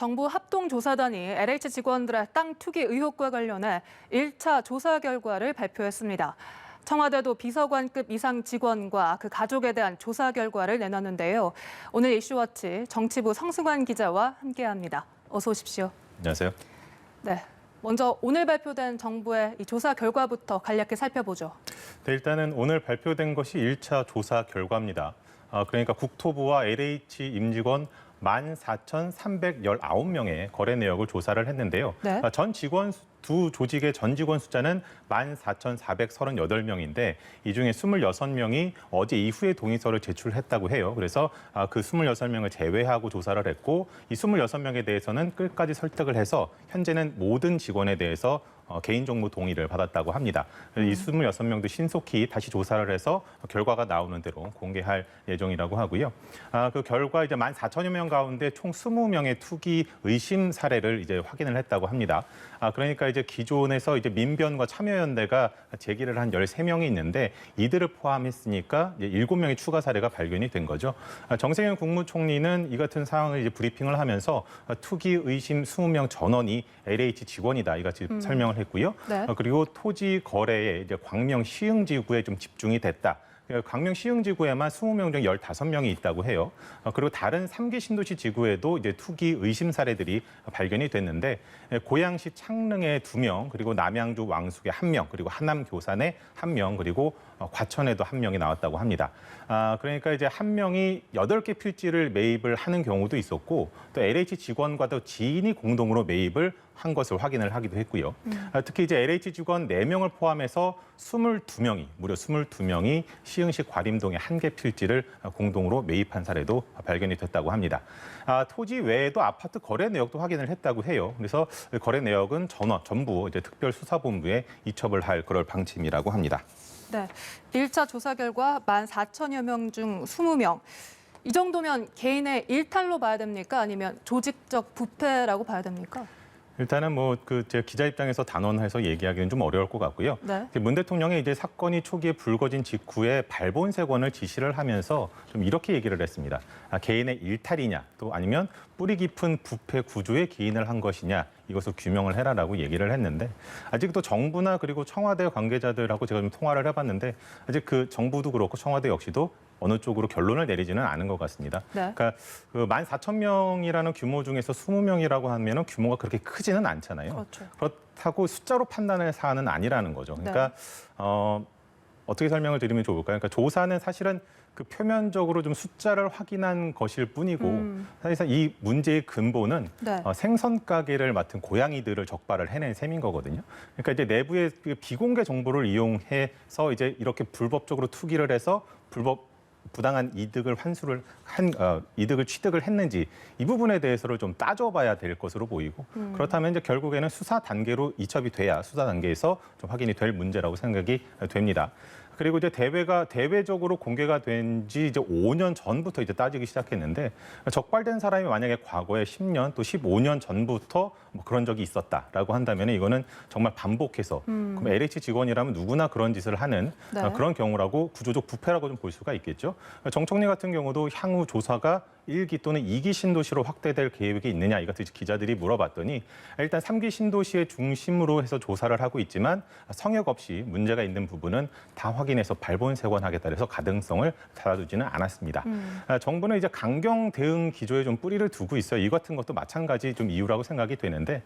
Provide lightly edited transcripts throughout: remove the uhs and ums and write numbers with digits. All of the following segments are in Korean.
정부 합동조사단이 LH 직원들의 땅 투기 의혹과 관련해 1차 조사 결과를 발표했습니다. 청와대도 비서관급 이상 직원과 그 가족에 대한 조사 결과를 내놨는데요. 오늘 이슈워치 정치부 성승환 기자와 함께합니다. 어서 오십시오. 안녕하세요. 네, 먼저 오늘 발표된 정부의 이 조사 결과부터 간략히 살펴보죠. 네, 일단은 오늘 발표된 것이 1차 조사 결과입니다. 그러니까 국토부와 LH 임직원 14,319명의 거래 내역을 조사를 했는데요. 네. 전 직원 두 조직의 전 직원 숫자는 14,438명인데 이 중에 26명이 어제 이후에 동의서를 제출했다고 해요. 그래서 그 26명을 제외하고 조사를 했고 이 26명에 대해서는 끝까지 설득을 해서 현재는 모든 직원에 대해서 개인정보 동의를 받았다고 합니다. 이 26명도 신속히 다시 조사를 해서 결과가 나오는 대로 공개할 예정이라고 하고요. 그 결과 이제 14,000여 명 가운데 총 20명의 투기 의심 사례를 이제 확인을 했다고 합니다. 그러니까 이제 기존에서 이제 민변과 참여연대가 제기를 한 13명이 있는데 이들을 포함했으니까 이제 7명의 추가 사례가 발견이 된 거죠. 정세균 국무총리는 이 같은 상황을 이제 브리핑을 하면서 투기 의심 20명 전원이 LH 직원이다 이같이 설명을 했고요. 네. 그리고 토지 거래에 이제 광명 시흥지구에 좀 집중이 됐다. 광명 시흥지구에만 20명 중 15명이 있다고 해요. 그리고 다른 3기 신도시 지구에도 이제 투기 의심 사례들이 발견이 됐는데 고양시 창릉에 2명, 그리고 남양주 왕숙에 1명, 그리고 하남 교산에 1명, 그리고 과천에도 1명이 나왔다고 합니다. 그러니까 이제 1명이 8개 필지를 매입을 하는 경우도 있었고 또 LH 직원과도 지인이 공동으로 매입을 한 것을 확인을 하기도 했고요. 특히 이제 LH 직원 4명을 포함해서 22명이, 무려 22명이 시흥시 과림동의 1개 필지를 공동으로 매입한 사례도 발견이 됐다고 합니다. 토지 외에도 아파트 거래 내역도 확인을 했다고 해요. 그래서 거래 내역은 전부 이제 특별수사본부에 이첩을 할 그럴 방침이라고 합니다. 네, 1차 조사 결과 14,000여 명 중 20명. 이 정도면 개인의 일탈로 봐야 됩니까? 아니면 조직적 부패라고 봐야 됩니까? 일단은 제 기자 입장에서 단언해서 얘기하기는 좀 어려울 것 같고요. 네. 문 대통령이 이제 사건이 초기에 불거진 직후에 발본색원을 지시를 하면서 좀 이렇게 얘기를 했습니다. 개인의 일탈이냐, 또 아니면 뿌리 깊은 부패 구조에 기인을 한 것이냐, 이것을 규명을 해라라고 얘기를 했는데 아직도 정부나 그리고 청와대 관계자들하고 제가 좀 통화를 해봤는데 아직 그 정부도 그렇고 청와대 역시도 어느 쪽으로 결론을 내리지는 않은 것 같습니다. 네. 그러니까 그 14,000명이라는 규모 중에서 20명이라고 하면은 규모가 그렇게 크지는 않잖아요. 그렇죠. 그렇다고 숫자로 판단할 사안은 아니라는 거죠. 그러니까 어떻게 설명을 드리면 좋을까요? 그러니까 조사는 사실은 그 표면적으로 좀 숫자를 확인한 것일 뿐이고 사실상 이 문제의 근본은 네. 생선 가게를 맡은 고양이들을 적발을 해낸 셈인 거거든요. 그러니까 이제 내부의 그 비공개 정보를 이용해서 이제 이렇게 불법적으로 투기를 해서 부당한 이득을 이득을 취득을 했는지 이 부분에 대해서를 좀 따져봐야 될 것으로 보이고 그렇다면 이제 결국에는 수사 단계로 이첩이 돼야 수사 단계에서 좀 확인이 될 문제라고 생각이 됩니다. 그리고 이제 대외적으로 공개가 된 지 이제 5년 전부터 이제 따지기 시작했는데 적발된 사람이 만약에 과거에 10년 또 15년 전부터 뭐 그런 적이 있었다라고 한다면 이거는 정말 반복해서 그럼 LH 직원이라면 누구나 그런 짓을 하는 네. 그런 경우라고 구조적 부패라고 좀 볼 수가 있겠죠. 정 총리 같은 경우도 향후 조사가 1기 또는 2기 신도시로 확대될 계획이 있느냐 이것을 기자들이 물어봤더니 일단 3기 신도시의 중심으로 해서 조사를 하고 있지만 성역 없이 문제가 있는 부분은 다 확인해서 발본색원하겠다 해서 가등성을 달아두지는 않았습니다. 정부는 이제 강경 대응 기조에 좀 뿌리를 두고 있어요. 이 같은 것도 마찬가지 좀 이유라고 생각이 되는데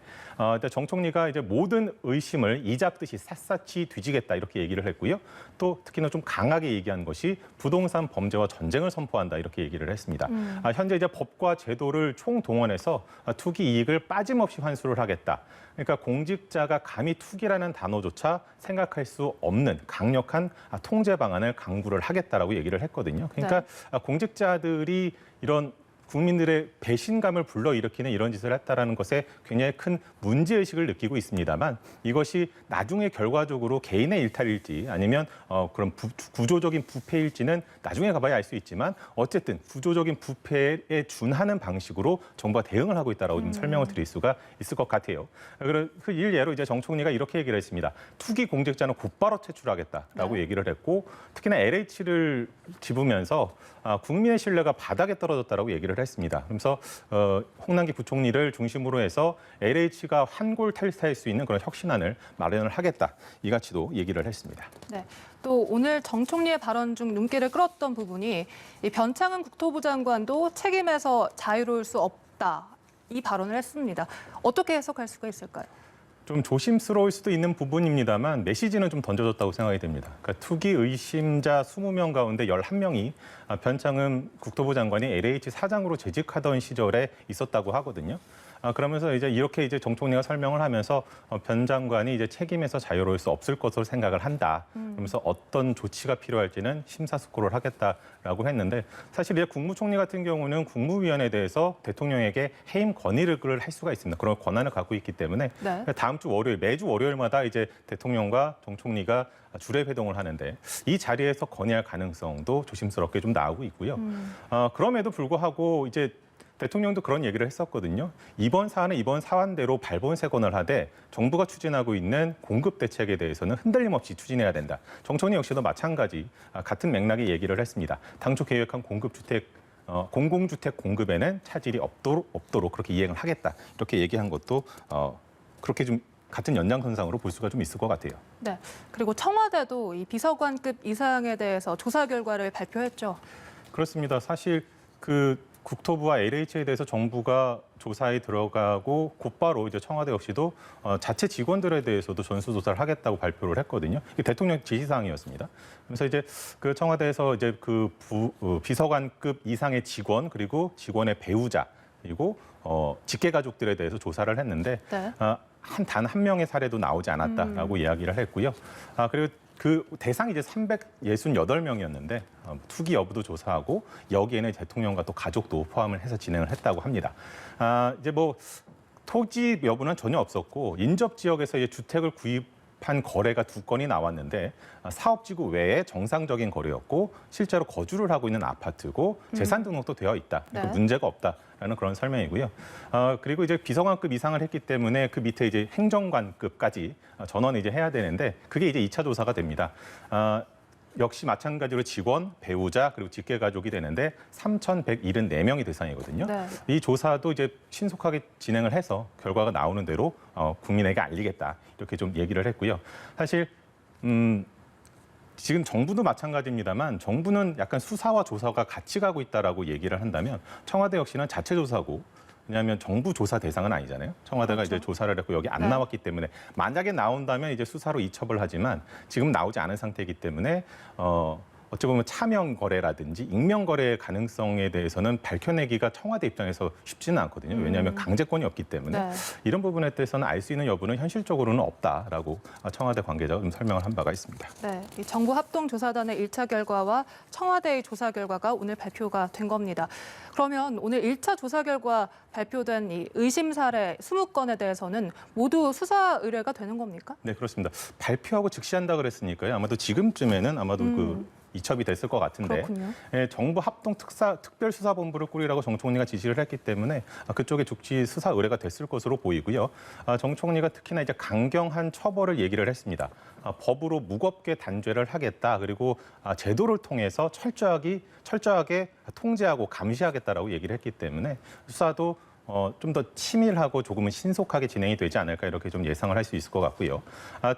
정 총리가 이제 모든 의심을 이잡듯이 샅샅이 뒤지겠다 이렇게 얘기를 했고요. 또 특히나 좀 강하게 얘기한 것이 부동산 범죄와 전쟁을 선포한다 이렇게 얘기를 했습니다. 현재 이제 법과 제도를 총동원해서 투기 이익을 빠짐없이 환수를 하겠다. 그러니까 공직자가 감히 투기라는 단어조차 생각할 수 없는 강력한 통제 방안을 강구를 하겠다라고 얘기를 했거든요. 그러니까 공직자들이 이런 국민들의 배신감을 불러일으키는 이런 짓을 했다라는 것에 굉장히 큰 문제의식을 느끼고 있습니다만 이것이 나중에 결과적으로 개인의 일탈일지 아니면 그런 구조적인 부패일지는 나중에 가봐야 알 수 있지만 어쨌든 구조적인 부패에 준하는 방식으로 정부가 대응을 하고 있다라고 좀 설명을 드릴 수가 있을 것 같아요. 그 일례로 이제 정 총리가 이렇게 얘기를 했습니다. 투기 공직자는 곧바로 퇴출하겠다라고 얘기를 했고 특히나 LH를 집으면서 국민의 신뢰가 바닥에 떨어졌다라고 얘기를 얘기를 했습니다. 그러면서 홍남기 부총리를 중심으로 해서 LH가 환골 탈퇴할 수 있는 그런 혁신안을 마련을 하겠다. 이같이도 얘기를 했습니다. 네. 또 오늘 정 총리의 발언 중 눈길을 끌었던 부분이 이 변창흠 국토부 장관도 책임에서 자유로울 수 없다. 이 발언을 했습니다. 어떻게 해석할 수가 있을까요? 좀 조심스러울 수도 있는 부분입니다만 메시지는 좀 던져졌다고 생각이 됩니다. 그러니까 투기 의심자 20명 가운데 11명이 변창흠 국토부 장관이 LH 사장으로 재직하던 시절에 있었다고 하거든요. 그러면서 이렇게 정 총리가 설명을 하면서 변 장관이 책임에서 자유로울 수 없을 것으로 생각을 한다. 그러면서 어떤 조치가 필요할지는 심사숙고를 하겠다라고 했는데 사실 국무총리 같은 경우는 국무위원에 대해서 대통령에게 해임 건의를 할 수가 있습니다. 그런 권한을 갖고 있기 때문에 네. 다음 주 월요일 매주 월요일마다 대통령과 정 총리가 주례 회동을 하는데 이 자리에서 건의할 가능성도 조심스럽게 좀 나오고 있고요. 그럼에도 불구하고 대통령도 그런 얘기를 했었거든요. 이번 사안은 이번 사안대로 발본색원을 하되 정부가 추진하고 있는 공급 대책에 대해서는 흔들림 없이 추진해야 된다. 정 총리 역시도 마찬가지 같은 맥락의 얘기를 했습니다. 당초 계획한 공공주택 공급에는 차질이 없도록 그렇게 이행을 하겠다. 이렇게 얘기한 것도 그렇게 좀 같은 연장선상으로 볼 수가 좀 있을 것 같아요. 네. 그리고 청와대도 이 비서관급 이상에 대해서 조사 결과를 발표했죠. 그렇습니다. 사실 국토부와 LH에 대해서 정부가 조사에 들어가고 곧바로 청와대 역시도 자체 직원들에 대해서도 전수조사를 하겠다고 발표를 했거든요. 이게 대통령 지시사항이었습니다. 그래서 그 청와대에서 비서관급 이상의 직원 그리고 직원의 배우자 그리고 직계가족들에 대해서 조사를 했는데 네. 단 한 명의 사례도 나오지 않았다라고 이야기를 했고요. 그리고 그 대상이 368명이었는데 투기 여부도 조사하고 여기에는 대통령과 또 가족도 포함을 해서 진행을 했다고 합니다. 토지 여부는 전혀 없었고 인접 지역에서 주택을 구입한 거래가 2건이 나왔는데 사업지구 외에 정상적인 거래였고 실제로 거주를 하고 있는 아파트고 재산 등록도 되어 있다. 네. 문제가 없다라는 그런 설명이고요. 그리고 비서관급 이상을 했기 때문에 그 밑에 행정관급까지 전원을 해야 되는데 그게 2차 조사가 됩니다. 역시 마찬가지로 직원, 배우자 그리고 직계가족이 되는데 3,174명이 대상이거든요. 네. 이 조사도 신속하게 진행을 해서 결과가 나오는 대로 국민에게 알리겠다 이렇게 좀 얘기를 했고요. 사실 지금 정부도 마찬가지입니다만 정부는 약간 수사와 조사가 같이 가고 있다라고 얘기를 한다면 청와대 역시는 자체 조사고 왜냐하면 정부 조사 대상은 아니잖아요. 청와대가 그렇죠. 조사를 했고 여기 안 나왔기 때문에 만약에 나온다면 수사로 이첩을 하지만 지금 나오지 않은 상태이기 때문에 어찌 보면 차명 거래라든지 익명 거래의 가능성에 대해서는 밝혀내기가 청와대 입장에서 쉽지는 않거든요. 왜냐하면 강제권이 없기 때문에 네. 이런 부분에 대해서는 알 수 있는 여부는 현실적으로는 없다라고 청와대 관계자가 좀 설명을 한 바가 있습니다. 네, 이 정부 합동조사단의 1차 결과와 청와대의 조사 결과가 오늘 발표가 된 겁니다. 그러면 오늘 1차 조사 결과 발표된 이 의심 사례 20건에 대해서는 모두 수사 의뢰가 되는 겁니까? 네, 그렇습니다. 발표하고 즉시한다 그랬으니까요. 아마도 지금쯤에는 이첩이 됐을 것 같은데 정부 합동 특별수사본부를 꾸리라고 정 총리가 지시를 했기 때문에 그쪽에 즉시 수사 의뢰가 됐을 것으로 보이고요. 정 총리가 특히나 강경한 처벌을 얘기를 했습니다. 법으로 무겁게 단죄를 하겠다. 그리고 제도를 통해서 철저하게 통제하고 감시하겠다라고 얘기를 했기 때문에 수사도 좀 더 치밀하고 조금은 신속하게 진행이 되지 않을까 이렇게 좀 예상을 할 수 있을 것 같고요.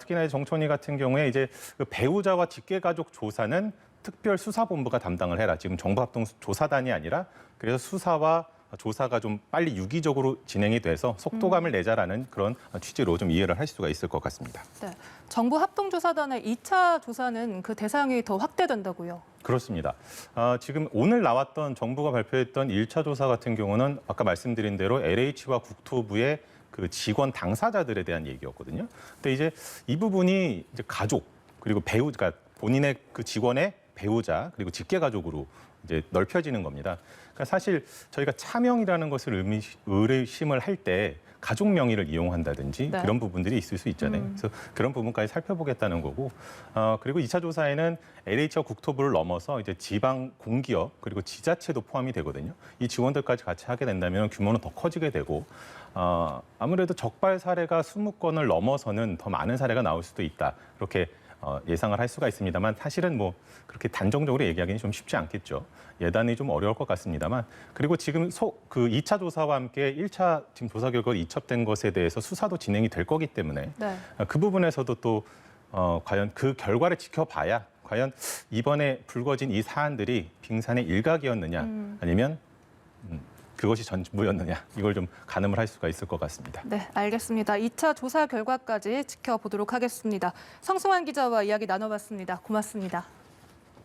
특히나 정 총리 같은 경우에 그 배우자와 직계가족 조사는 특별수사본부가 담당을 해라. 지금 정부합동조사단이 아니라 그래서 수사와 조사가 좀 빨리 유기적으로 진행이 돼서 속도감을 내자라는 그런 취지로 좀 이해를 할 수가 있을 것 같습니다. 네, 정부 합동조사단의 2차 조사는 그 대상이 더 확대된다고요? 그렇습니다. 지금 오늘 나왔던 정부가 발표했던 1차 조사 같은 경우는 아까 말씀드린 대로 LH와 국토부의 그 직원 당사자들에 대한 얘기였거든요. 근데 이 부분이 가족 그리고 그러니까 본인의 그 직원의 배우자 그리고 직계가족으로 넓혀지는 겁니다. 그러니까 사실 저희가 차명이라는 것을 의심을 할 때 가족 명의를 이용한다든지 네. 그런 부분들이 있을 수 있잖아요. 그래서 그런 부분까지 살펴보겠다는 거고 그리고 2차 조사에는 LH와 국토부를 넘어서 지방 공기업 그리고 지자체도 포함이 되거든요. 이 직원들까지 같이 하게 된다면 규모는 더 커지게 되고 아무래도 적발 사례가 20건을 넘어서는 더 많은 사례가 나올 수도 있다. 그렇게 예상을 할 수가 있습니다만 사실은 뭐 그렇게 단정적으로 얘기하기는 좀 쉽지 않겠죠. 예단이 좀 어려울 것 같습니다만 그리고 지금 그 2차 조사와 함께 1차 지금 조사 결과가 이첩된 것에 대해서 수사도 진행이 될 거기 때문에 네. 그 부분에서도 또 과연 그 결과를 지켜봐야 과연 이번에 불거진 이 사안들이 빙산의 일각이었느냐 아니면 그것이 전부였느냐 이걸 좀 가늠을 할 수가 있을 것 같습니다. 네, 알겠습니다. 2차 조사 결과까지 지켜보도록 하겠습니다. 성승환 기자와 이야기 나눠봤습니다. 고맙습니다.